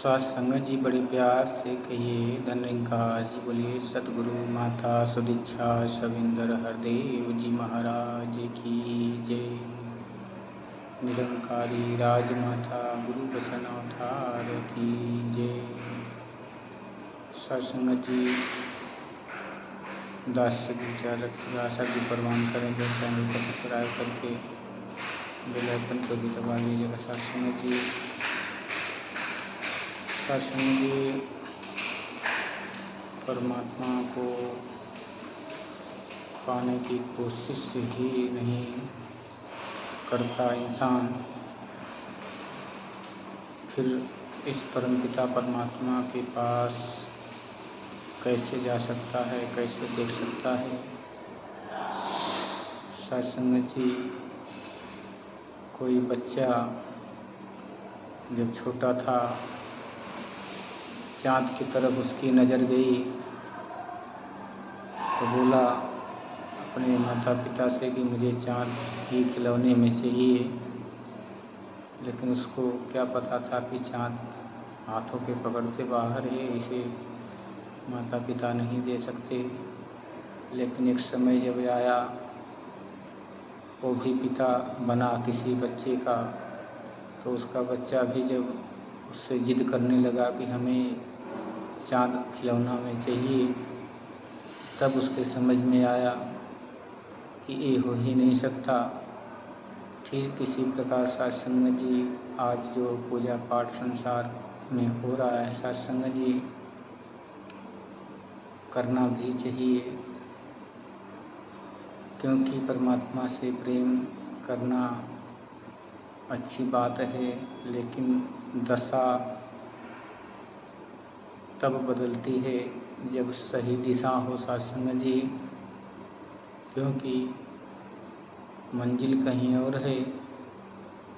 साथ संगत जी बड़े प्यार से कहिए धन निरंकार जी बोलिए सतगुरु माता सुदीक्षा शविंदर हरदेव जी महाराज की जय। निरंकारी राजमाता गुरु बचन अवतार की जय। सत्संगत जी दास से विचार रखिए, आशा की प्रवान करेंगे। चैनल को सब्सक्राइब करके बेल आइकन को भी दबा लीजिएगा। सत्संगत जी परमात्मा को पाने की कोशिश ही नहीं करता इंसान, फिर इस परमपिता परमात्मा के पास कैसे जा सकता है, कैसे देख सकता है। सत्संगत जी कोई बच्चा जब छोटा था, चाँद की तरफ उसकी नज़र गई तो बोला अपने माता पिता से कि मुझे चाँद ही खिलौने में चाहिए। लेकिन उसको क्या पता था कि चाँद हाथों के पकड़ से बाहर है, इसे माता पिता नहीं दे सकते। लेकिन एक समय जब आया, वो भी पिता बना किसी बच्चे का, तो उसका बच्चा भी जब उससे जिद करने लगा कि हमें चाँद खिलौना में चाहिए, तब उसके समझ में आया कि ये हो ही नहीं सकता। ठीक किसी प्रकार सत्संग जी आज जो पूजा पाठ संसार में हो रहा है, सत्संग जी करना भी चाहिए, क्योंकि परमात्मा से प्रेम करना अच्छी बात है। लेकिन दशा तब बदलती है जब सही दिशा हो सत्संग जी, क्योंकि मंजिल कहीं और है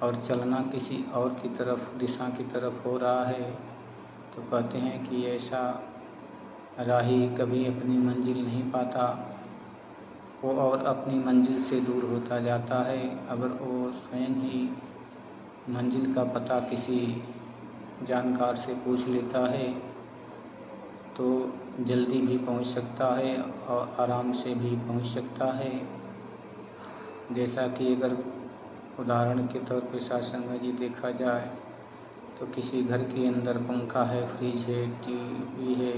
और चलना किसी और की तरफ, दिशा की तरफ हो रहा है। तो कहते हैं कि ऐसा राही कभी अपनी मंजिल नहीं पाता, वो और अपनी मंजिल से दूर होता जाता है। अगर वो स्वयं ही मंजिल का पता किसी जानकार से पूछ लेता है तो जल्दी भी पहुंच सकता है और आराम से भी पहुंच सकता है। जैसा कि अगर उदाहरण के तौर पे सत्संग जी देखा जाए तो किसी घर के अंदर पंखा है, फ्रिज है, टीवी है,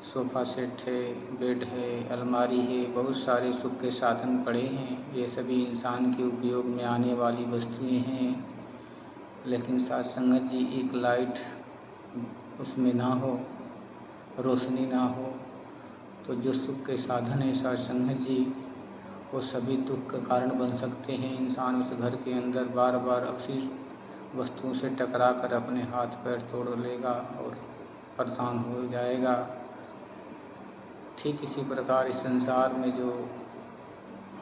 सोफ़ा सेट है, बेड है, अलमारी है, बहुत सारे सुख के साधन पड़े हैं। ये सभी इंसान के उपयोग में आने वाली वस्तुएं हैं। लेकिन सत्संग जी एक लाइट उसमें ना हो, रोशनी ना हो, तो जो सुख के साधन है सत्संग जी, वो सभी दुख का कारण बन सकते हैं। इंसान उस घर के अंदर बार बार उसी वस्तुओं से टकरा कर अपने हाथ पैर तोड़ लेगा और परेशान हो जाएगा। ठीक इसी प्रकार इस संसार में जो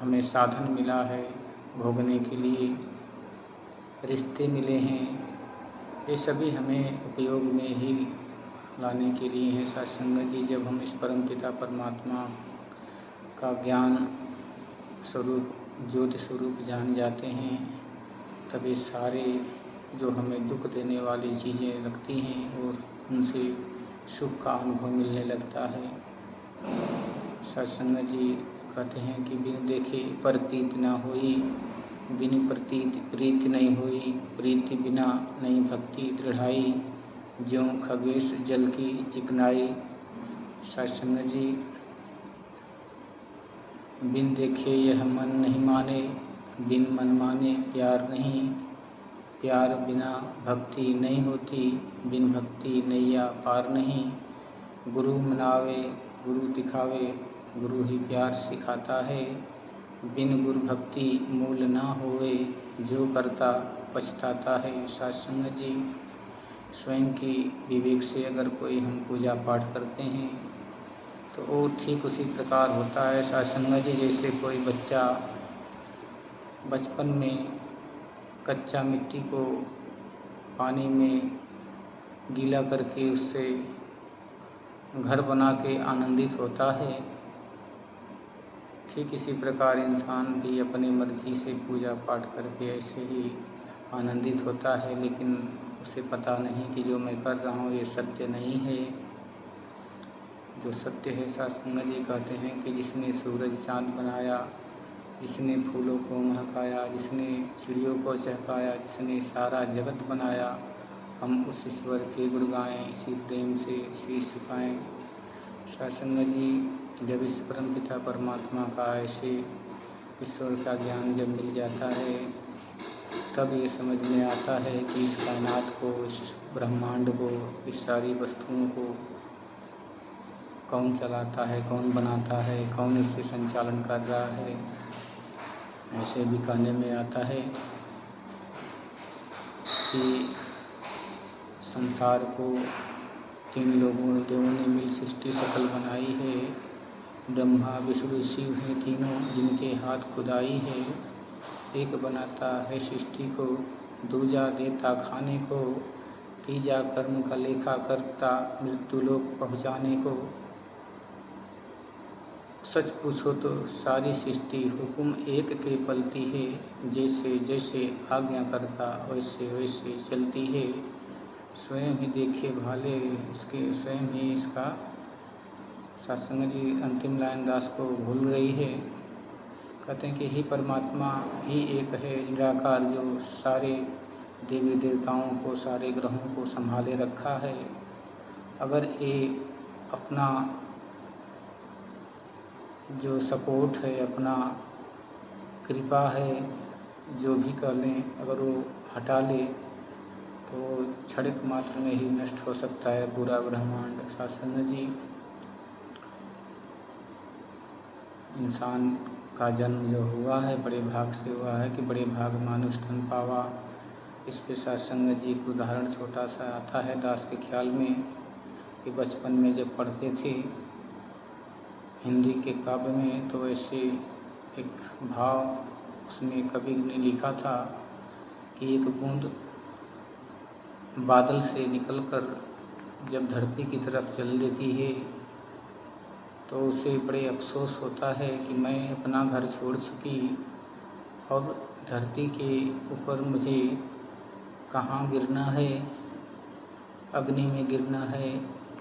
हमें साधन मिला है भोगने के लिए, रिश्ते मिले हैं, ये सभी हमें उपयोग में ही लाने के लिए हैं। सत्संग जी जब हम इस परमपिता परमात्मा का ज्ञान स्वरूप, ज्योति स्वरूप जान जाते हैं, तब ये सारे जो हमें दुख देने वाली चीज़ें लगती हैं और उनसे सुख का अनुभव मिलने लगता है। सत्संग जी कहते हैं कि बिन देखे प्रतीत न होई, बिन प्रतीत प्रीति नहीं हुई, प्रीति बिना नहीं भक्ति दृढ़ाई, ज्यों खगेश जल की चिकनाई। सत्संग जी बिन देखे यह मन नहीं माने, बिन मन माने प्यार नहीं, प्यार बिना भक्ति नहीं होती, बिन भक्ति नैया पार नहीं। गुरु मनावे गुरु दिखावे, गुरु ही प्यार सिखाता है, बिन गुरु भक्ति मूल ना होवे, जो करता पछताता है। सत्संग जी स्वयं की विवेक से अगर कोई हम पूजा पाठ करते हैं तो वो ठीक उसी प्रकार होता है। सत्संग जी जैसे कोई बच्चा बचपन में कच्चा मिट्टी को पानी में गीला करके उससे घर बना के आनंदित होता है, ठीक इसी प्रकार इंसान भी अपनी मर्जी से पूजा पाठ करके ऐसे ही आनंदित होता है। लेकिन उसे पता नहीं कि जो मैं कर रहा हूँ ये सत्य नहीं है। जो सत्य है, सत्संग जी कहते हैं कि जिसने सूरज चाँद बनाया, जिसने फूलों को महकाया, जिसने चिड़ियों को चहकाया, जिसने सारा जगत बनाया, हम उस ईश्वर के गुण गाएँ, इसी प्रेम से शीश झुकाएँ। सत्संग जी, जब इस परम पिता परमात्मा का ऐसे ईश्वर का ज्ञान जब मिल जाता है, तब ये समझ में आता है कि इस कायनात को, इस ब्रह्मांड को, इस सारी वस्तुओं को कौन चलाता है, कौन बनाता है, कौन इससे संचालन कर रहा है। ऐसे भी कहने में आता है कि संसार को 3 देवों ने मिल सृष्टि सकल बनाई है। ब्रह्मा विष्णु शिव हैं तीनों, जिनके हाथ खुदाई है। एक बनाता है सृष्टि को, दूजा देता खाने को, तीजा कर्म का लेखा करता मृत्यु लोक पहुँचाने को। सच पूछो तो सारी सृष्टि हुक्म एक के पलती है, जैसे जैसे आज्ञा करता वैसे वैसे चलती है। स्वयं ही देखे भाले इसके, स्वयं ही इसका। सत्संग जी अंतिम लाइन दास को भूल रही है। कहते हैं कि ही परमात्मा ही एक है निराकार, जो सारे देवी देवताओं को, सारे ग्रहों को संभाले रखा है। अगर ये अपना जो सपोर्ट है, अपना कृपा है, जो भी कर लें, अगर वो हटा ले तो क्षणिक मात्र में ही नष्ट हो सकता है पूरा ब्रह्मांड। सत्संग जी, इंसान का जन्म जो हुआ है बड़े भाग से हुआ है कि बड़े भाग मानुष तन पावा। इस पे सत्संग जी को उदाहरण छोटा सा आता है दास के ख्याल में कि बचपन में जब पढ़ते थे हिंदी के काव्य में, तो ऐसे एक भाव उसमें कवि ने लिखा था कि एक बूंद बादल से निकलकर जब धरती की तरफ चल देती है तो उसे बड़े अफसोस होता है कि मैं अपना घर छोड़ चुकी और धरती के ऊपर मुझे कहाँ गिरना है। अग्नि में गिरना है,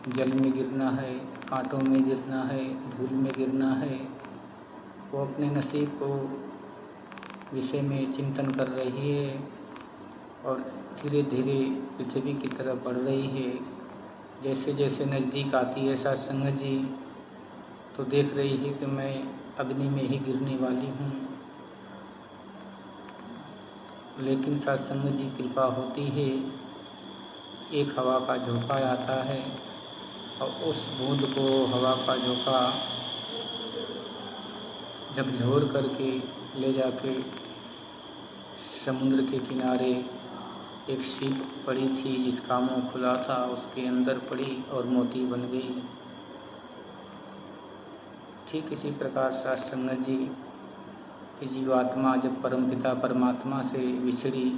जल में गिरना है, कांटों में गिरना है, धूल में गिरना है। वो अपने नसीब को विषय में चिंतन कर रही है और धीरे धीरे पृथ्वी की तरफ बढ़ रही है। जैसे जैसे नज़दीक आती है सत्संग जी, तो देख रही है कि मैं अग्नि में ही गिरने वाली हूँ। लेकिन सत्संग जी कृपा होती है, एक हवा का झोंका आता है और उस बूंद को, हवा का झोंका जब झोर करके ले जाके समुद्र के किनारे एक सीप पड़ी थी जिसका मुँह खुला था, उसके अंदर पड़ी और मोती बन गई। ठीक इसी प्रकार सत्संग जी की जीवात्मा जब परमपिता परमात्मा से विछड़ी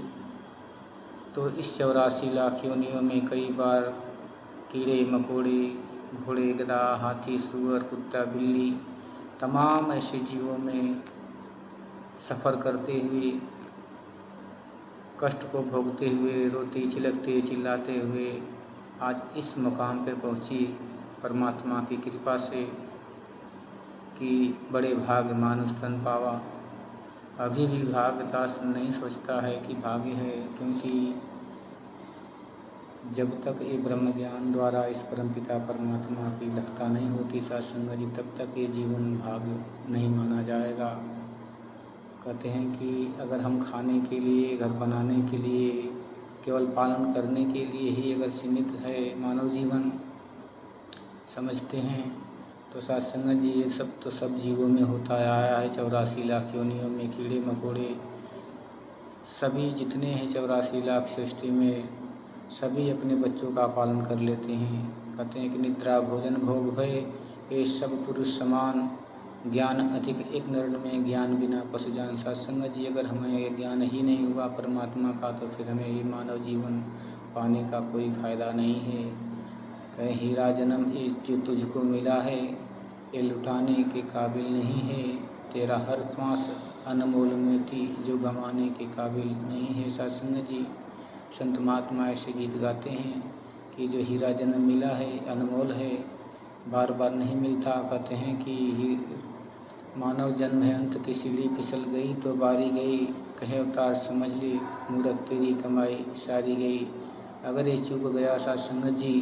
तो इस 84 लाख योनियों में कई बार कीड़े मकोड़े, घोड़े गधा, हाथी, सूअर, कुत्ता, बिल्ली, तमाम ऐसे जीवों में सफ़र करते हुए, कष्ट को भोगते हुए, रोते चिलकते चिल्लाते हुए आज इस मुकाम पर पहुँची परमात्मा की कृपा से कि बड़े भाग्य मानुष तन पावा। अभी भी भाग्यदास नहीं सोचता है कि भाग्य है, क्योंकि जब तक ये ब्रह्म ज्ञान द्वारा इस परमपिता परमात्मा की लगता नहीं होती सत्संग जी, तब तक ये जीवन भाग्य नहीं माना जाएगा। कहते हैं कि अगर हम खाने के लिए, घर बनाने के लिए, केवल पालन करने के लिए ही अगर सीमित है मानव जीवन समझते हैं, तो सत्संग जी ये सब तो सब जीवों में होता आया है। 84 लाख योनियों में कीड़े मकोड़े सभी जितने हैं 84 लाख सृष्टि में, सभी अपने बच्चों का पालन कर लेते हैं। कहते हैं कि निद्रा भोजन भोग भय ये सब पुरुष समान, ज्ञान अधिक एक नर में, ज्ञान बिना पशु जान। सत्संग जी, अगर हमें ये ज्ञान ही नहीं हुआ परमात्मा का, तो फिर हमें ये मानव जीवन पाने का कोई फ़ायदा नहीं है। कहे हीरा जन्म ये जो तुझको मिला है, ये लुटाने के काबिल नहीं है। तेरा हर श्वास अनमोल मोती जो गंवाने के काबिल नहीं है। सत्संग जी, संत महात्मा ऐसे गीत गाते हैं कि जो हीरा जन्म मिला है अनमोल है, बार बार नहीं मिलता। कहते हैं कि मानव जन्म है अंत की सीढ़ी फिसल गई तो बारी गई, कहे अवतार समझ ली मूरख तेरी कमाई सारी गई। अगर ये चूक गया सत्संग जी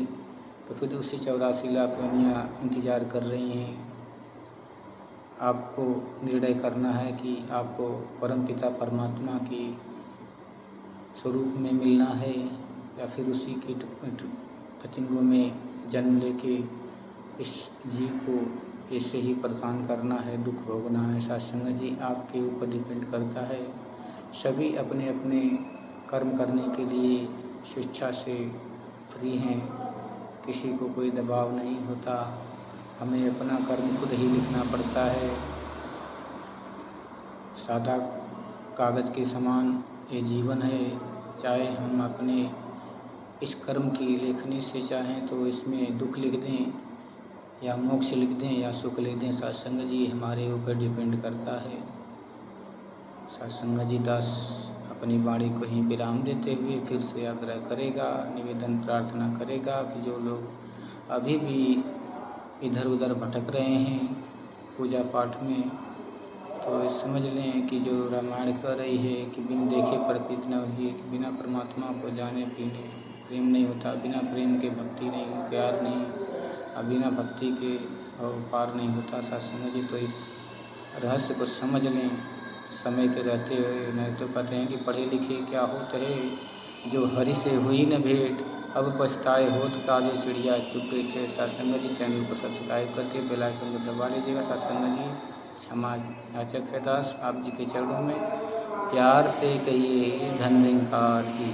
तो फिर उसी 84 लाख योनियाँ इंतज़ार कर रही हैं। आपको निर्णय करना है कि आपको परमपिता परमात्मा की स्वरूप में मिलना है या फिर उसी की पतंगों में जन्म लेके इस जीव को ऐसे ही परेशान करना है, दुख भोगना है। सत्संग जी आपके ऊपर डिपेंड करता है। सभी अपने अपने कर्म करने के लिए स्वेच्छा से फ्री हैं, किसी को कोई दबाव नहीं होता। हमें अपना कर्म खुद ही लिखना पड़ता है। सादा कागज़ के समान ये जीवन है। चाहे हम अपने इस कर्म की लेखनी से चाहें तो इसमें दुख लिख दें या मोक्ष लिख दें या सुख लिख दें, सत्संग जी हमारे ऊपर डिपेंड करता है। सत्संग जी दास अपनी वाणी को ही विराम देते हुए फिर से आग्रह करेगा, निवेदन प्रार्थना करेगा कि जो लोग अभी भी इधर उधर भटक रहे हैं पूजा पाठ में, तो ये समझ लें कि जो रामायण कह रही है कि बिन देखे प्रतीत न हुई, कि बिना परमात्मा को जाने पीने प्रेम नहीं होता, बिना प्रेम के भक्ति नहीं, प्यार नहीं, और बिना भक्ति के पार नहीं होता सत्संग जी। तो इस रहस्य को समझ लें समय के रहते हुए। नहीं तो कहते हैं कि पढ़े लिखे क्या होते है, जो हरि से हुई न भेंट, अब पछताए होत काजे चिड़िया चुग गई थे। सत्संग जी चैनल को सब्सक्राइब करके बेल आइकन को दबा लीजिएगा। सत्संग जी क्षमा याचक है दास आप जी के चरणों में, प्यार से कहिए धन्यवाद जी।